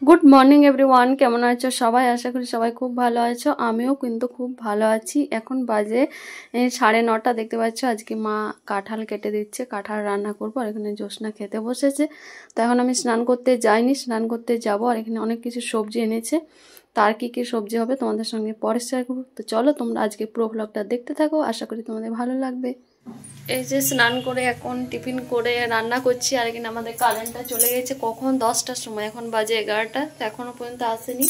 Good morning everyone, কেমন আছো সবাই? আশা করি সবাই খুব ভালো আছো। আমিও কিন্তু খুব ভালো আছি। এখন বাজে 9:30। দেখতে পাচ্ছ আজকে মা কাঁঠাল কেটে দিচ্ছে, কাঁঠাল রান্না করবো। আর এখানে জ্যোৎস্না খেতে বসেছে। তো এখন আমি স্নান করতে যাইনি, স্নান করতে যাব। আর এখানে অনেক কিছু সবজি এনেছে, তার কি কি সবজি হবে তোমাদের সঙ্গে পরে শেয়ার করবো। তো চলো তোমরা আজকে পুরো ব্লগটা দেখতে থাকো, আশা করি তোমাদের ভালো লাগবে। এই যে স্নান করে এখন টিফিন করে রান্না করছি। আর এখানে আমাদের কারেন্টটা চলে গেছে কখন 10টার সময়, এখন বাজে 11টা, তো এখনও পর্যন্ত আসেনি।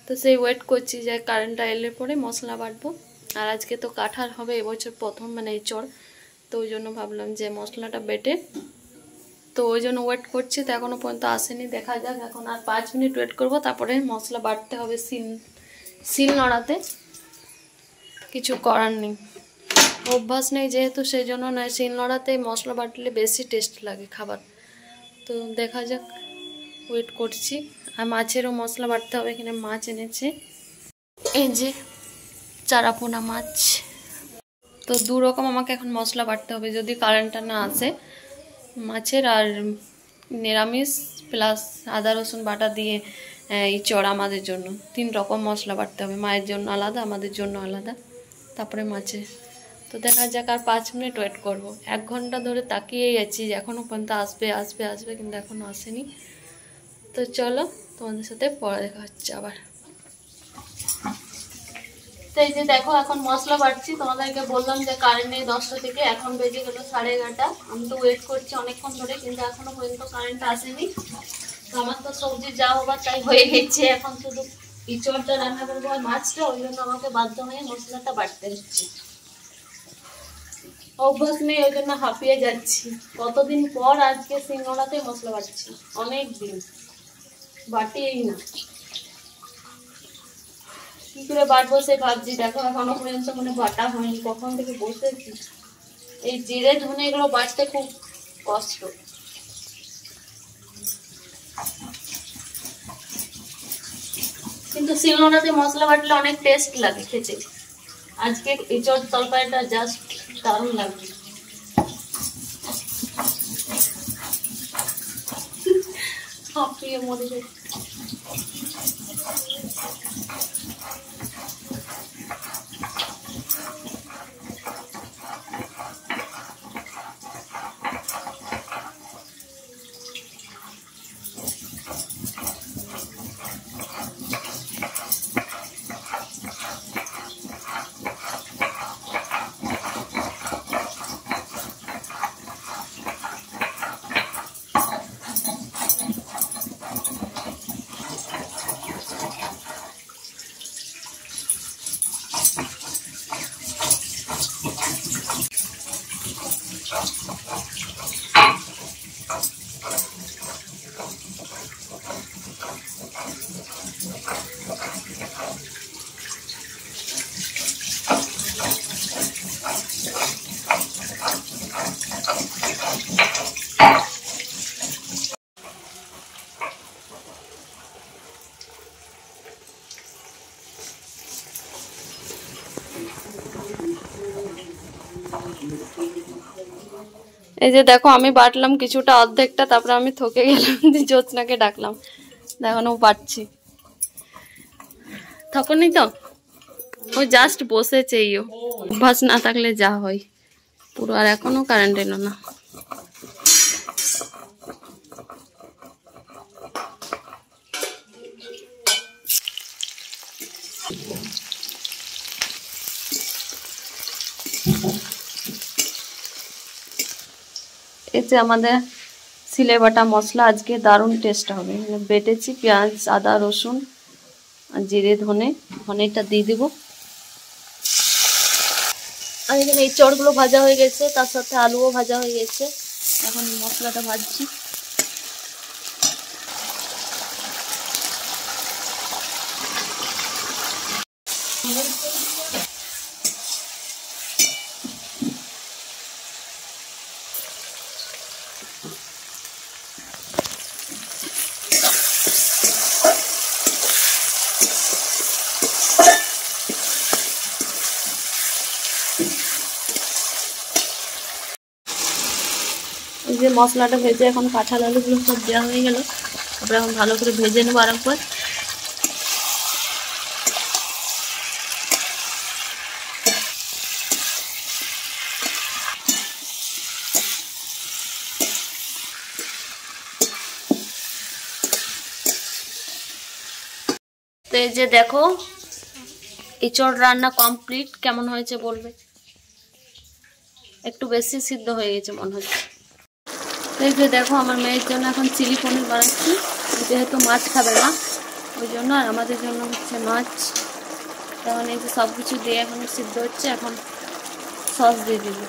তো সেই ওয়েট করছি যে কারেন্টটা এলে পরে মশলা বাটবো। আর আজকে তো কাঁঠাল হবে এবছর প্রথম, মানে এঁচড়, তো ওই জন্য ভাবলাম যে মশলাটা বেটে, তো ওই জন্য ওয়েট করছি। তো এখনও পর্যন্ত আসেনি, দেখা যাক। এখন আর 5 মিনিট ওয়েট করবো, তারপরে মশলা বাটতে হবে শিল নোড়াতে। কিছু করার নেই, অভ্যাস নেই যেহেতু, সেই জন্য নয়, শিলনোড়াতে মশলা বাটলে বেশি টেস্ট লাগে খাবার। তো দেখা যাক, ওয়েট করছি। আর মাছেরও মশলা বাটতে হবে, এখানে মাছ এনেছে, এই যে চারাপোনা মাছ। তো দু রকম আমাকে এখন মশলা বাটতে হবে যদি কারেন্টটা না আসে। মাছের আর নিরামিষ প্লাস আদা রসুন বাটা দিয়ে ইঁচড় আমাদের জন্য 3 রকম মশলা বাটতে হবে। মায়ের জন্য আলাদা, আমাদের জন্য আলাদা, তারপরে মাছের। তো দেখা যাক, আর 5 মিনিট ওয়েট করবো। 1 ঘন্টা ধরে তাকিয়েই আছি যে এখনও পর্যন্ত আসবে আসবে আসবে, কিন্তু এখনও আসেনি। তো চলো তোমাদের সাথে পরে দেখা হচ্ছে আবার। তো এই যে দেখো এখন মশলা বাটছি। তোমাদেরকে বললাম যে কারেন্ট নেই 10টা থেকে, এখন বেজে গেল 11:30। আমি তো ওয়েট করছি অনেকক্ষণ ধরে, কিন্তু এখনো পর্যন্ত কারেন্ট আসেনি। তো আমার তো সবজি যা হবার তাই হয়ে গেছে, এখন শুধু ইঁচড়টা রান্না করবো আর মাছটা, ওই জন্য আমাকে বাধ্য হয়ে মশলাটা বাটতে হচ্ছে। অভ্যাস নেই, ওই জন্য হাঁপিয়ে যাচ্ছি। কতদিন পর আজকে শিলনোড়াতে মশলা বাটছি, অনেক দিন বাটিয়েই না। কি করে বাটবো সে ভাবছি। দেখো এখনো পর্যন্ত মানে বাটা হয়নি, কখন থেকে বসেছি। এই জিরে ধনে এগুলো বাটতে খুব কষ্ট। কিন্তু শিলনোড়াতে মশলা বাটলে অনেক টেস্ট লাগে খেতে। আজকে এঁচড় তরকারিটা জাস্ট দারুণ লাগবে। হাঁপিয়ে মরে যাচ্ছে। এই যে দেখো আমি বাটলাম কিছুটা, অর্ধেকটা, তারপরে আমি থকে গেলাম, জ্যোৎস্নাকে ডাকলাম, এখন ও বাটছি। থকনি তো, ও জাস্ট বসেছে। অভ্যাস না থাকলে যা হয় পুরো। আর এখনো কারেন্ট এলো না। এই যে আমাদের সিলে বাটা মশলা, আজকে দারুণ টেস্ট হবে। বেটেছি পেঁয়াজ আদা রসুন আর জিরে ধনেটা দিয়ে দেবো। আর এখানে এই চড়গুলো ভাজা হয়ে গেছে, তার সাথে আলুও ভাজা হয়ে গেছে। এখন মশলাটা ভাজছি। এই যে মশলাটা ভেজে এখন কাঁঠাল আলুগুলো সব দেওয়া হয়ে গেল। তারপরে এখন ভালো করে ভেজে নেবো আরেকবার। তো এই যে দেখো এঁচড় রান্না কমপ্লিট। কেমন হয়েছে বলবে। একটু বেশি সিদ্ধ হয়ে গেছে মনে হচ্ছে। তো এই যে দেখো আমার মেয়ের জন্য এখন চিলি পনির বানাচ্ছি, যেহেতু মাছ খাবে না ওই জন্য, আর আমাদের জন্য হচ্ছে মাছ। এখন এই যে সব কিছু দিয়ে এখন সিদ্ধ হচ্ছে, এখন সস দিয়ে দিব।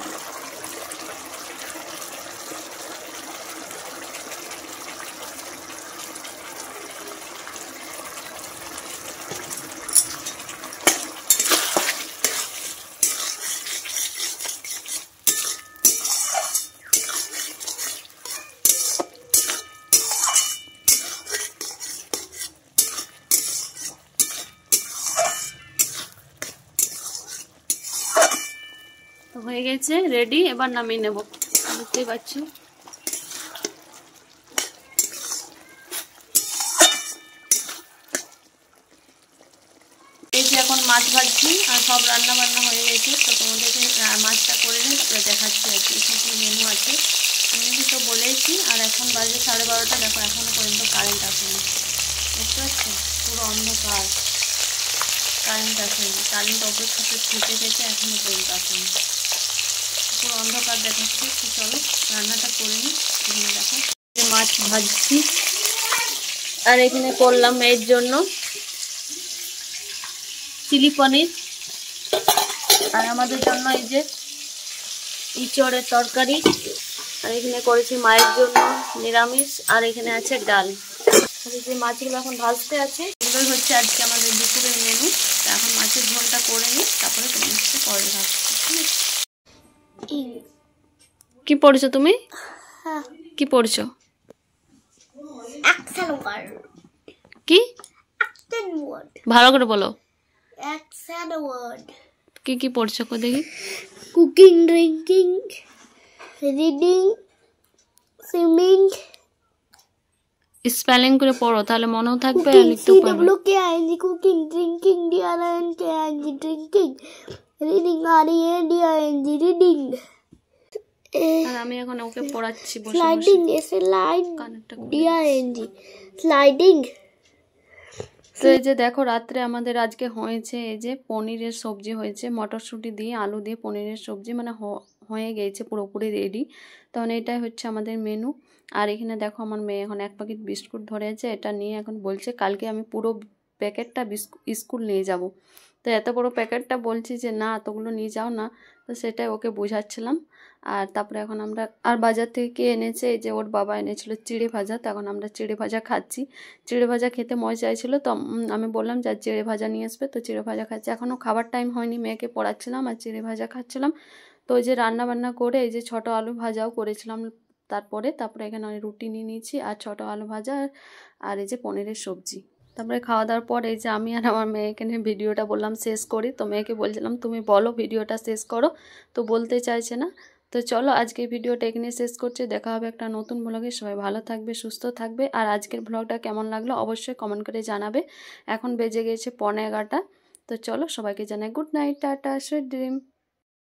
তো হয়ে গেছে রেডি, এবার নামিয়ে নেব। বুঝতেই পারছি এই যে এখন মাছ ভাজছি আর সব রান্না বান্না হয়ে গেছে। তো তোমাদেরকে মাছটা করে নিই, তারপরে দেখাচ্ছি আর কি কী মেনু আছে। আমি তো বলেছি। আর এখন বাজে 12:30। দেখো এখনো পর্যন্ত কারেন্ট আসেনি, বুঝতে পারছো, পুরো অন্ধকার, কারেন্ট আসেনি। কারেন্ট অপেক্ষাতে থেকে থেকে এখনো পর্যন্ত আসেনি, পুরো অন্ধকার দেখাচ্ছে। তো চলো রান্নাটা করে নিই। এখানে দেখো মাছ ভাজছি, আর এখানে করলাম এর জন্য চিলি পনির, আর আমাদের জন্য এই যে ইঁচড়ের তরকারি, আর এখানে করেছি মায়ের জন্য নিরামিষ, আর এখানে আছে ডাল। এই যে মাছগুলো এখন ভাজতে আছে, এগুলোই হচ্ছে আজকে আমাদের দুপুরের মেনু। এখন মাছের ঝোলটা করে নিই, তারপরে তোমার সাথে পরে ভাজছি। কি পড়ছো তুমি? কি পড়ছো? কি ভালো করে বলো। কি কি পড়ছো কো দেখি? Cooking, drinking, reading, swimming. Spelling করে পড়ো, তাহলে মনেও থাকবে আর লিখতেও পারবে। Cooking, drinking, drinking, reading, reading. আর আমি এখন ওকে পড়াচ্ছি বসে স্লাইডিং, স্লাইডিং। তো এই যে দেখো রাত্রে আমাদের আজকে হয়েছে এই যে পনিরের সবজি হয়েছে, মটরশুঁটি দিয়ে আলু দিয়ে পনিরের সবজি, মানে হয়ে গেছে পুরোপুরি রেডি। তখন এটাই হচ্ছে আমাদের মেনু। আর এখানে দেখো আমার মেয়ে এখন 1 প্যাকেট বিস্কুট ধরেছে, এটা নিয়ে এখন বলছে কালকে আমি পুরো প্যাকেটটা স্কুল নিয়ে যাব। তো এত বড় প্যাকেটটা বলছি যে না এতগুলো নিয়ে যাও না, তো সেটাই ওকে বোঝাচ্ছিলাম। আর তারপরে এখন আমরা, আর বাজার থেকে এনেছে এই যে ওর বাবা এনেছিল চিড়ে ভাজা, তো এখন আমরা চিড়ে ভাজা খাচ্ছি। চিড়ে ভাজা খেতে মজা চাইছিল, তো আমি বললাম যে চিড়ে ভাজা নিয়ে আসবে, তো চিড়ে ভাজা খাচ্ছি। এখনও খাবার টাইম হয়নি, মেয়েকে পড়াচ্ছিলাম আর চিড়ে ভাজা খাচ্ছিলাম। তো ওই যে রান্না বান্না করে এই যে ছোটো আলু ভাজাও করেছিলাম তারপরে এখানে রুটি নিয়ে নিয়েছি আর ছোটো আলু ভাজা, আর এই যে পনিরের সবজি। তারপরে খাওয়া দাওয়ার পর এই যে আমি আর আমার মেয়েকে নিয়ে ভিডিওটা বললাম শেষ করি। তো মেয়েকে বলছিলাম তুমি বলো ভিডিওটা শেষ করো, তো বলতে চাইছে না। তো চলো আজকে ভিডিওটা এখানে শেষ করছি, দেখা হবে একটা নতুন ব্লগে। সবাই ভালো থাকবে, সুস্থ থাকবে। আর আজকের ব্লগটা কেমন লাগলো অবশ্যই কমেন্ট করে জানাবে। এখন বেজে গেছে 11:15। তো চলো সবাইকে জানাই good night, tata, sweet dream.